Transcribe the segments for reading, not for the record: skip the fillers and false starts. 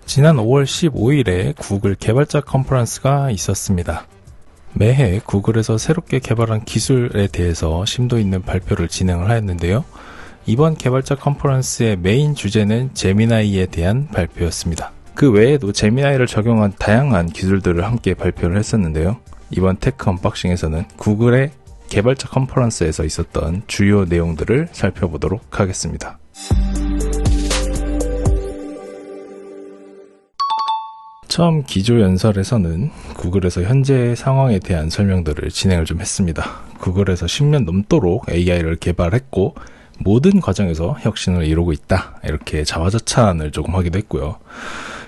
지난 5월 15일에 구글 개발자 컨퍼런스가 있었습니다. 매해 구글에서 새롭게 개발한 기술에 대해서 심도 있는 발표를 진행을 하였는데요. 이번 개발자 컨퍼런스의 메인 주제는 제미나이에 대한 발표였습니다. 그 외에도 제미나이를 적용한 다양한 기술들을 함께 발표를 했었는데요. 이번 테크 언박싱에서는 구글의 개발자 컨퍼런스에서 있었던 주요 내용들을 살펴보도록 하겠습니다. 처음 기조연설에서는 구글에서 현재 상황에 대한 설명들을 진행을 좀 했습니다. 구글에서 10년 넘도록 AI를 개발했고 모든 과정에서 혁신을 이루고 있다, 이렇게 자화자찬을 조금 하기도 했고요.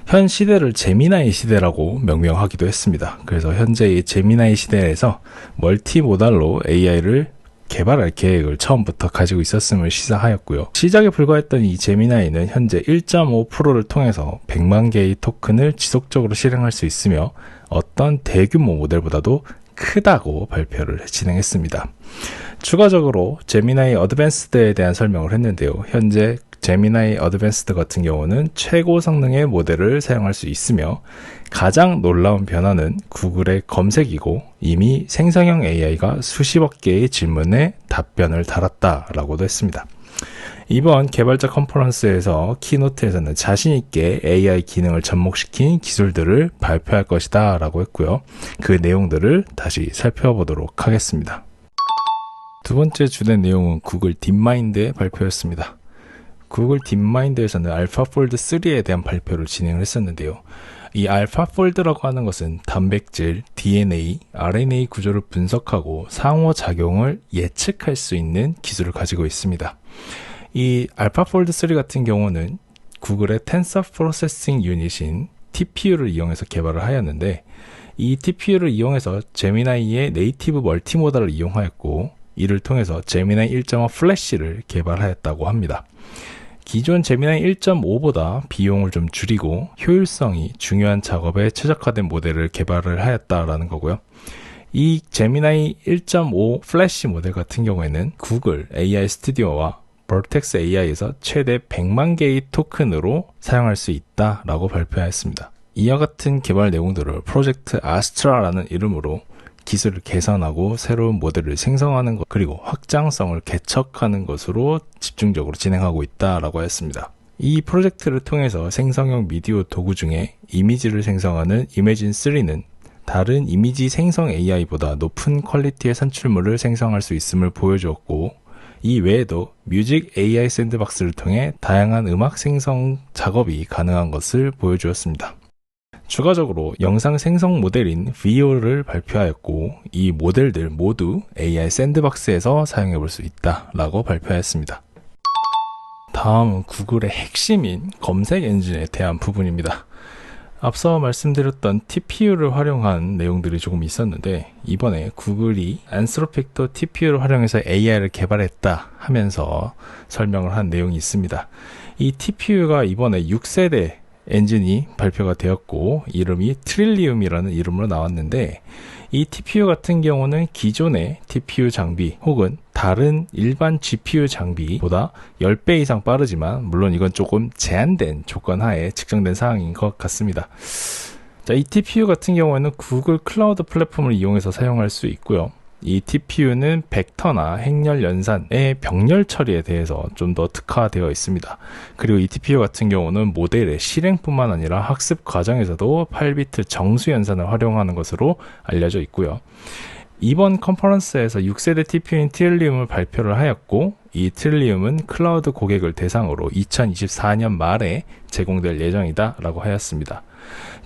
현 시대를 제미나이 시대라고 명명하기도 했습니다. 그래서 현재의 제미나이 시대에서 멀티모달로 AI를 개발할 계획을 처음부터 가지고 있었음을 시사하였고요. 시작에 불과했던 이 제미나이는 현재 1.5%를 통해서 100만 개의 토큰을 지속적으로 실행할 수 있으며 어떤 대규모 모델보다도 크다고 발표를 진행했습니다. 추가적으로 제미나이 어드밴스드에 대한 설명을 했는데요. 현재 제미나이 어드밴스드 같은 경우는 최고 성능의 모델을 사용할 수 있으며 가장 놀라운 변화는 구글의 검색이고 이미 생성형 AI가 수십억 개의 질문에 답변을 달았다라고도 했습니다. 이번 개발자 컨퍼런스에서 키노트에서는 자신있게 AI 기능을 접목시킨 기술들을 발표할 것이다 라고 했고요. 그 내용들을 다시 살펴보도록 하겠습니다. 두 번째 주된 내용은 구글 딥마인드의 발표였습니다. 구글 딥마인드에서는 알파폴드 3에 대한 발표를 진행을 했었는데요. 이 알파폴드라고 하는 것은 단백질, DNA, RNA 구조를 분석하고 상호작용을 예측할 수 있는 기술을 가지고 있습니다. 이 알파폴드 3 같은 경우는 구글의 텐서 프로세싱 유닛인 TPU를 이용해서 개발을 하였는데, 이 TPU를 이용해서 제미나이의 네이티브 멀티모달을 이용하였고, 이를 통해서 제미나이 1.5 플래시를 개발하였다고 합니다. 기존 제미나이 1.5보다 비용을 좀 줄이고 효율성이 중요한 작업에 최적화된 모델을 개발을 하였다라는 거고요. 이 제미나이 1.5 플래시 모델 같은 경우에는 구글 AI 스튜디오와 버텍스 AI에서 최대 100만 개의 토큰으로 사용할 수 있다라고 발표하였습니다. 이와 같은 개발 내용들을 프로젝트 아스트라라는 이름으로 기술을 개선하고 새로운 모델을 생성하는 것, 그리고 확장성을 개척하는 것으로 집중적으로 진행하고 있다라고 했습니다. 이 프로젝트를 통해서 생성형 미디어 도구 중에 이미지를 생성하는 이매진3는 다른 이미지 생성 AI보다 높은 퀄리티의 산출물을 생성할 수 있음을 보여주었고, 이 외에도 뮤직 AI 샌드박스를 통해 다양한 음악 생성 작업이 가능한 것을 보여주었습니다. 추가적으로 영상 생성 모델인 Veo를 발표하였고, 이 모델들 모두 AI 샌드박스에서 사용해 볼 수 있다라고 발표하였습니다. 다음은 구글의 핵심인 검색 엔진에 대한 부분입니다. 앞서 말씀드렸던 TPU를 활용한 내용들이 조금 있었는데, 이번에 구글이 안스로픽터 TPU를 활용해서 AI를 개발했다 하면서 설명을 한 내용이 있습니다. 이 TPU가 이번에 6세대 엔진이 발표가 되었고, 이름이 트릴리움이라는 이름으로 나왔는데, 이 TPU 같은 경우는 기존의 TPU 장비 혹은 다른 일반 GPU 장비보다 10배 이상 빠르지만, 물론 이건 조금 제한된 조건 하에 측정된 사항인 것 같습니다. 자, 이 TPU 같은 경우에는 구글 클라우드 플랫폼을 이용해서 사용할 수 있고요. 이 TPU는 벡터나 행렬 연산의 병렬 처리에 대해서 좀 더 특화되어 있습니다. 그리고 이 TPU 같은 경우는 모델의 실행뿐만 아니라 학습 과정에서도 8비트 정수 연산을 활용하는 것으로 알려져 있고요. 이번 컨퍼런스에서 6세대 TPU인 트릴리움을 발표를 하였고, 이 트릴리움은 클라우드 고객을 대상으로 2024년 말에 제공될 예정이다 라고 하였습니다.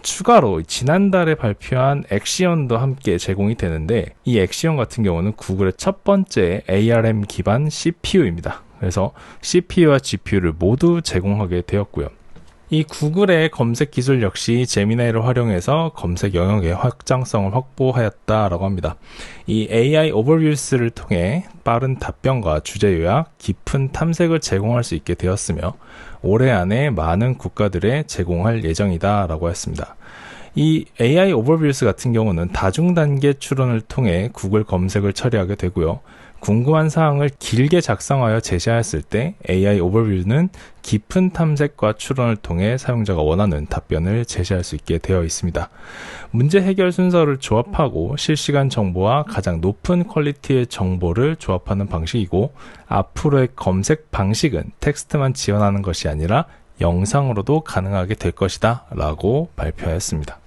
추가로 지난달에 발표한 엑시온도 함께 제공이 되는데, 이 엑시온 같은 경우는 구글의 첫 번째 ARM 기반 CPU입니다. 그래서 CPU와 GPU를 모두 제공하게 되었고요. 이 구글의 검색 기술 역시 제미나이를 활용해서 검색 영역의 확장성을 확보하였다라고 합니다. 이 AI 오버뷰스를 통해 빠른 답변과 주제 요약, 깊은 탐색을 제공할 수 있게 되었으며, 올해 안에 많은 국가들에 제공할 예정이다 라고 했습니다. 이 AI 오버뷰스 같은 경우는 다중단계 추론을 통해 구글 검색을 처리하게 되고요. 궁금한 사항을 길게 작성하여 제시하였을 때 AI 오버뷰는 깊은 탐색과 추론을 통해 사용자가 원하는 답변을 제시할 수 있게 되어 있습니다. 문제 해결 순서를 조합하고 실시간 정보와 가장 높은 퀄리티의 정보를 조합하는 방식이고, 앞으로의 검색 방식은 텍스트만 지원하는 것이 아니라 영상으로도 가능하게 될 것이다 라고 발표하였습니다.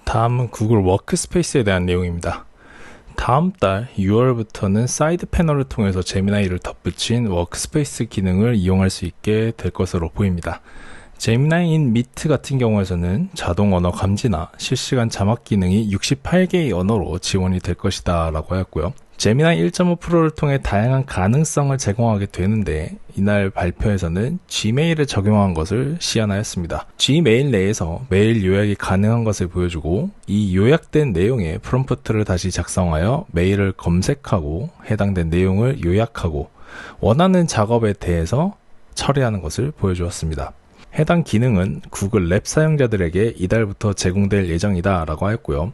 다음은 구글 워크스페이스에 대한 내용입니다. 다음 달 6월부터는 사이드 패널을 통해서 제미나이를 덧붙인 워크스페이스 기능을 이용할 수 있게 될 것으로 보입니다. 제미나이 인 미트 같은 경우에서는 자동 언어 감지나 실시간 자막 기능이 68개의 언어로 지원이 될 것이다 라고 하였고요. 제미나이 1.5 프로를 통해 다양한 가능성을 제공하게 되는데, 이날 발표에서는 Gmail에 적용한 것을 시연하였습니다. Gmail 내에서 메일 요약이 가능한 것을 보여주고, 이 요약된 내용의 프롬프트를 다시 작성하여 메일을 검색하고 해당된 내용을 요약하고 원하는 작업에 대해서 처리하는 것을 보여주었습니다. 해당 기능은 구글 랩 사용자들에게 이달부터 제공될 예정이다 라고 하였고요.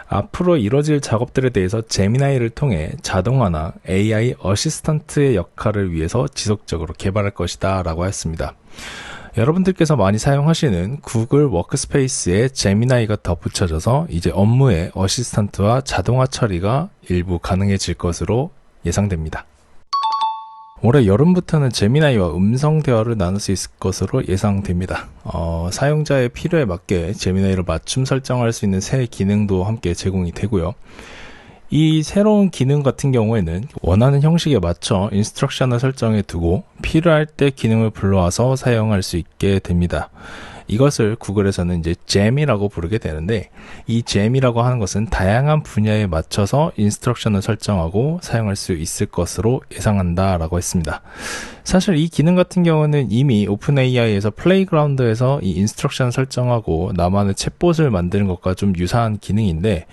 앞으로 이뤄질 작업들에 대해서 제미나이를 통해 자동화나 AI 어시스턴트의 역할을 위해서 지속적으로 개발할 것이다 라고 하였습니다. 여러분들께서 많이 사용하시는 구글 워크스페이스에 제미나이가 덧붙여져서 이제 업무의 어시스턴트와 자동화 처리가 일부 가능해질 것으로 예상됩니다. 올해 여름부터는 제미나이와 음성 대화를 나눌 수 있을 것으로 예상됩니다. 사용자의 필요에 맞게 제미나이를 맞춤 설정할 수 있는 새 기능도 함께 제공이 되고요. 이 새로운 기능 같은 경우에는 원하는 형식에 맞춰 인스트럭션을 설정해 두고 필요할 때 기능을 불러와서 사용할 수 있게 됩니다. 이것을 구글에서는 이제 잼이라고 부르게 되는데, 이 잼이라고 하는 것은 다양한 분야에 맞춰서 인스트럭션을 설정하고 사용할 수 있을 것으로 예상한다 라고 했습니다. 사실 이 기능 같은 경우는 이미 오픈 AI에서 플레이그라운드에서 이 인스트럭션 설정하고 나만의 챗봇을 만드는 것과 좀 유사한 기능인데,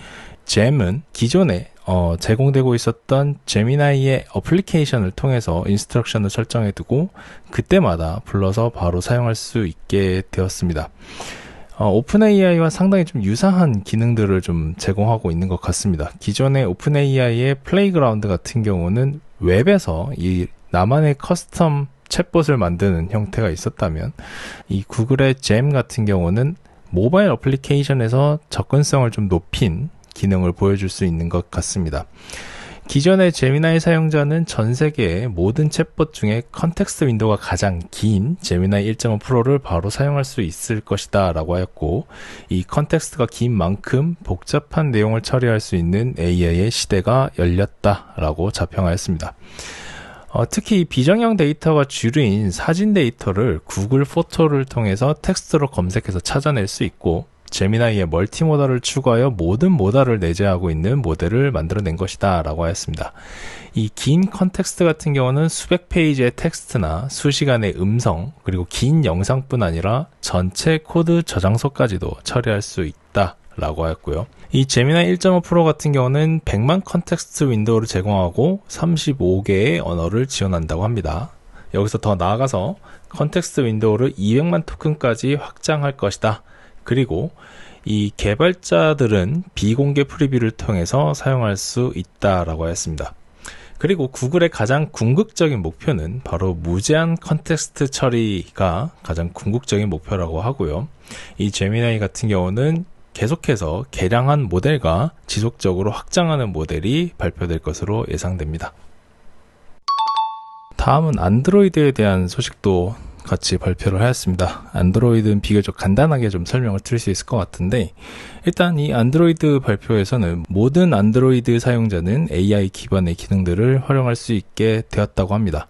잼은 기존에 제공되고 있었던 제미나이의 어플리케이션을 통해서 인스트럭션을 설정해 두고 그때마다 불러서 바로 사용할 수 있게 되었습니다. 오픈 AI와 상당히 좀 유사한 기능들을 좀 제공하고 있는 것 같습니다. 기존의 오픈 AI의 플레이그라운드 같은 경우는 웹에서 이 나만의 커스텀 챗봇을 만드는 형태가 있었다면, 이 구글의 잼 같은 경우는 모바일 어플리케이션에서 접근성을 좀 높인 기능을 보여줄 수 있는 것 같습니다. 기존의 제미나이 사용자는 전 세계의 모든 챗봇 중에 컨텍스트 윈도우가 가장 긴 제미나이 1.5 프로를 바로 사용할 수 있을 것이다 라고 하였고, 이 컨텍스트가 긴 만큼 복잡한 내용을 처리할 수 있는 AI의 시대가 열렸다 라고 자평하였습니다. 특히 비정형 데이터가 주류인 사진 데이터를 구글 포토를 통해서 텍스트로 검색해서 찾아낼 수 있고, 제미나이의 멀티모달을 추가하여 모든 모달을 내재하고 있는 모델을 만들어낸 것이다 라고 하였습니다. 이 긴 컨텍스트 같은 경우는 수백 페이지의 텍스트나 수시간의 음성, 그리고 긴 영상뿐 아니라 전체 코드 저장소까지도 처리할 수 있다 라고 하였고요. 이 제미나이 1.5 프로 같은 경우는 100만 컨텍스트 윈도우를 제공하고 35개의 언어를 지원한다고 합니다. 여기서 더 나아가서 컨텍스트 윈도우를 200만 토큰까지 확장할 것이다. 그리고 이 개발자들은 비공개 프리뷰를 통해서 사용할 수 있다라고 하였습니다. 그리고 구글의 가장 궁극적인 목표는 바로 무제한 컨텍스트 처리가 가장 궁극적인 목표라고 하고요. 이 제미나이 같은 경우는 계속해서 개량한 모델과 지속적으로 확장하는 모델이 발표될 것으로 예상됩니다. 다음은 안드로이드에 대한 소식도 같이 발표를 하였습니다. 안드로이드는 비교적 간단하게 좀 설명을 드릴 수 있을 것 같은데, 일단 이 안드로이드 발표에서는 모든 안드로이드 사용자는 AI 기반의 기능들을 활용할 수 있게 되었다고 합니다.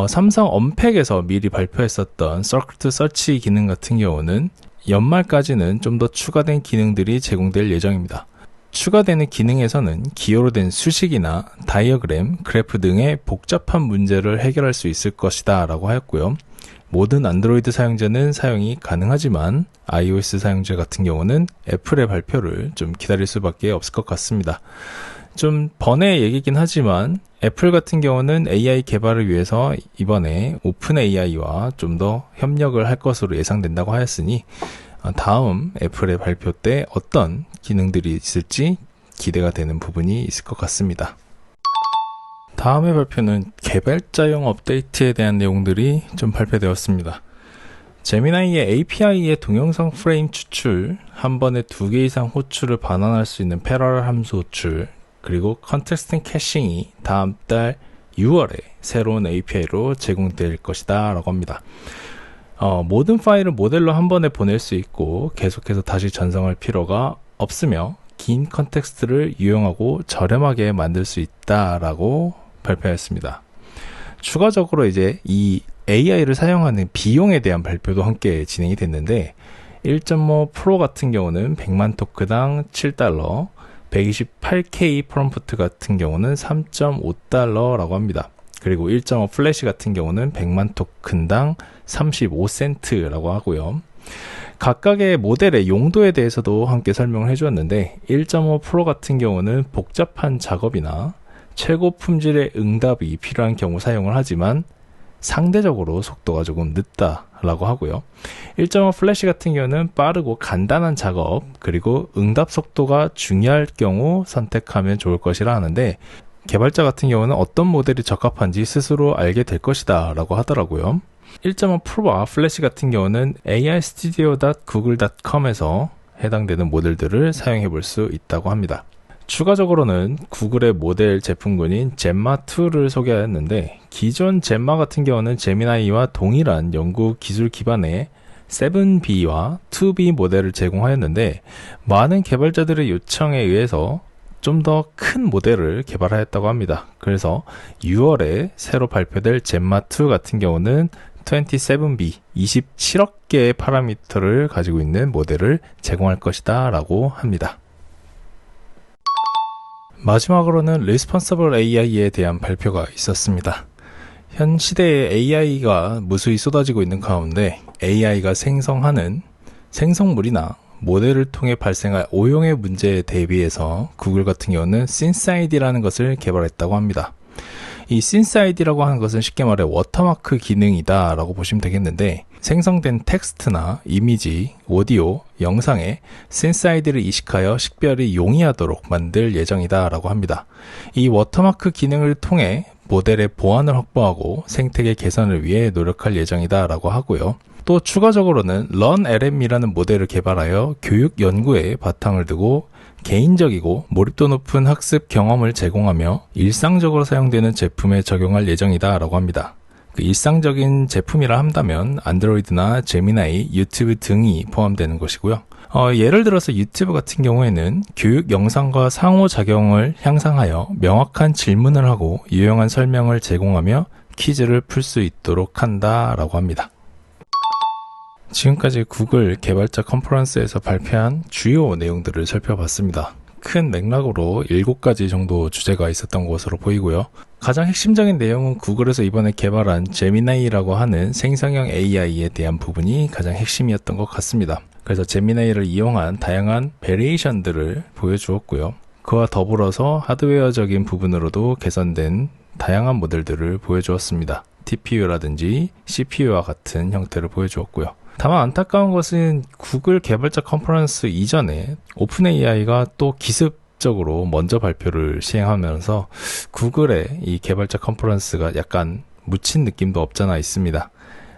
삼성 언팩에서 미리 발표했었던 서클 투 서치 기능 같은 경우는 연말까지는 좀 더 추가된 기능들이 제공될 예정입니다. 추가되는 기능에서는 기호로 된 수식이나 다이어그램, 그래프 등의 복잡한 문제를 해결할 수 있을 것이다 라고 하였고요. 모든 안드로이드 사용자는 사용이 가능하지만 iOS 사용자 같은 경우는 애플의 발표를 좀 기다릴 수밖에 없을 것 같습니다. 좀 번외의 얘기긴 하지만 애플 같은 경우는 AI 개발을 위해서 이번에 오픈 AI와 좀 더 협력을 할 것으로 예상된다고 하였으니 다음 애플의 발표 때 어떤 기능들이 있을지 기대가 되는 부분이 있을 것 같습니다. 다음에 발표는 개발자용 업데이트에 대한 내용들이 좀 발표되었습니다. 제미나이의 API의 동영상 프레임 추출, 한 번에 2개 이상 호출을 반환할 수 있는 패러럴 함수 호출, 그리고 컨텍스트 캐싱이 다음 달 6월에 새로운 API로 제공될 것이다 라고 합니다. 모든 파일을 모델로 한 번에 보낼 수 있고 계속해서 다시 전송할 필요가 없으며 긴 컨텍스트를 유용하고 저렴하게 만들 수 있다라고 발표했습니다. 추가적으로 이제 이 AI를 사용하는 비용에 대한 발표도 함께 진행이 됐는데 1.5 프로 같은 경우는 100만 토크당 $7, 128K 프롬프트 같은 경우는 $3.5라고 합니다. 그리고 1.5 플래시 같은 경우는 100만 토큰당 35센트라고 하고요. 각각의 모델의 용도에 대해서도 함께 설명을 해주었는데 1.5 프로 같은 경우는 복잡한 작업이나 최고 품질의 응답이 필요한 경우 사용을 하지만 상대적으로 속도가 조금 늦다라고 하고요. 1.5 플래시 같은 경우는 빠르고 간단한 작업 그리고 응답 속도가 중요할 경우 선택하면 좋을 것이라 하는데 개발자 같은 경우는 어떤 모델이 적합한지 스스로 알게 될 것이다 라고 하더라고요. 1.5 프로와 플래시 같은 경우는 aistudio.google.com에서 해당되는 모델들을 사용해 볼 수 있다고 합니다. 추가적으로는 구글의 모델 제품군인 젬마2를 소개하였는데 기존 젬마 같은 경우는 제미나이와 동일한 연구 기술 기반의 7B와 2B 모델을 제공하였는데 많은 개발자들의 요청에 의해서 좀 더 큰 모델을 개발하였다고 합니다. 그래서 6월에 새로 발표될 젬마2 같은 경우는 27B, 27억 개의 파라미터를 가지고 있는 모델을 제공할 것이다 라고 합니다. 마지막으로는 Responsible AI에 대한 발표가 있었습니다. 현 시대에 AI가 무수히 쏟아지고 있는 가운데 AI가 생성하는 생성물이나 모델을 통해 발생할 오용의 문제에 대비해서 구글 같은 경우는 SynthID라는 것을 개발했다고 합니다. 이 SynthID라고 하는 것은 쉽게 말해 워터마크 기능이다 라고 보시면 되겠는데 생성된 텍스트나 이미지, 오디오, 영상에 SynthID를 이식하여 식별이 용이하도록 만들 예정이다 라고 합니다. 이 워터마크 기능을 통해 모델의 보안을 확보하고 생태계 개선을 위해 노력할 예정이다 라고 하고요. 또 추가적으로는 LearnLM이라는 모델을 개발하여 교육 연구에 바탕을 두고 개인적이고 몰입도 높은 학습 경험을 제공하며 일상적으로 사용되는 제품에 적용할 예정이다 라고 합니다. 그 일상적인 제품이라 한다면 안드로이드나 제미나이, 유튜브 등이 포함되는 것이고요. 예를 들어서 유튜브 같은 경우에는 교육 영상과 상호작용을 향상하여 명확한 질문을 하고 유용한 설명을 제공하며 퀴즈를 풀 수 있도록 한다 라고 합니다. 지금까지 구글 개발자 컨퍼런스에서 발표한 주요 내용들을 살펴봤습니다. 큰 맥락으로 7가지 정도 주제가 있었던 것으로 보이고요. 가장 핵심적인 내용은 구글에서 이번에 개발한 제미나이라고 하는 생성형 AI에 대한 부분이 가장 핵심이었던 것 같습니다. 그래서 제미나이를 이용한 다양한 베리에이션들을 보여주었고요. 그와 더불어서 하드웨어적인 부분으로도 개선된 다양한 모델들을 보여주었습니다. TPU라든지 CPU와 같은 형태를 보여주었고요. 다만 안타까운 것은 구글 개발자 컨퍼런스 이전에 오픈AI가 또 기습적으로 먼저 발표를 시행하면서 구글의 이 개발자 컨퍼런스가 약간 묻힌 느낌도 없잖아 있습니다.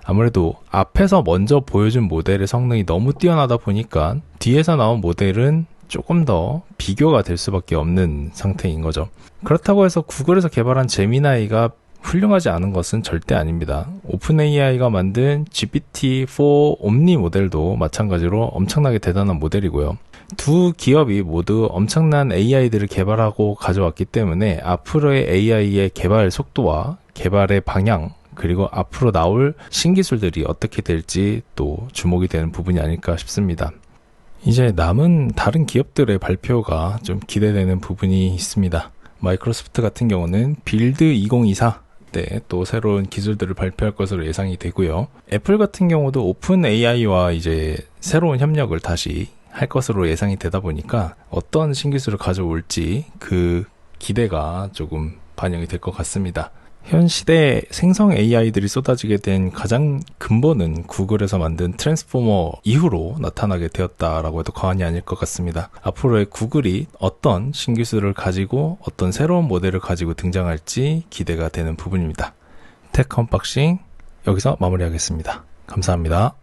아무래도 앞에서 먼저 보여준 모델의 성능이 너무 뛰어나다 보니까 뒤에서 나온 모델은 조금 더 비교가 될 수밖에 없는 상태인 거죠. 그렇다고 해서 구글에서 개발한 제미나이가 훌륭하지 않은 것은 절대 아닙니다. 오픈AI가 만든 GPT-4 옴니 모델도 마찬가지로 엄청나게 대단한 모델이고요. 두 기업이 모두 엄청난 AI들을 개발하고 가져왔기 때문에 앞으로의 AI의 개발 속도와 개발의 방향 그리고 앞으로 나올 신기술들이 어떻게 될지 또 주목이 되는 부분이 아닐까 싶습니다. 이제 남은 다른 기업들의 발표가 좀 기대되는 부분이 있습니다. 마이크로소프트 같은 경우는 빌드 2024 때 또 새로운 기술들을 발표할 것으로 예상이 되고요. 애플 같은 경우도 오픈 AI와 이제 새로운 협력을 다시 할 것으로 예상이 되다 보니까 어떤 신기술을 가져올지 그 기대가 조금 반영이 될 것 같습니다. 현 시대에 생성 AI들이 쏟아지게 된 가장 근본은 구글에서 만든 트랜스포머 이후로 나타나게 되었다라고 해도 과언이 아닐 것 같습니다. 앞으로의 구글이 어떤 신기술을 가지고 어떤 새로운 모델을 가지고 등장할지 기대가 되는 부분입니다. 테크 언박싱 여기서 마무리하겠습니다. 감사합니다.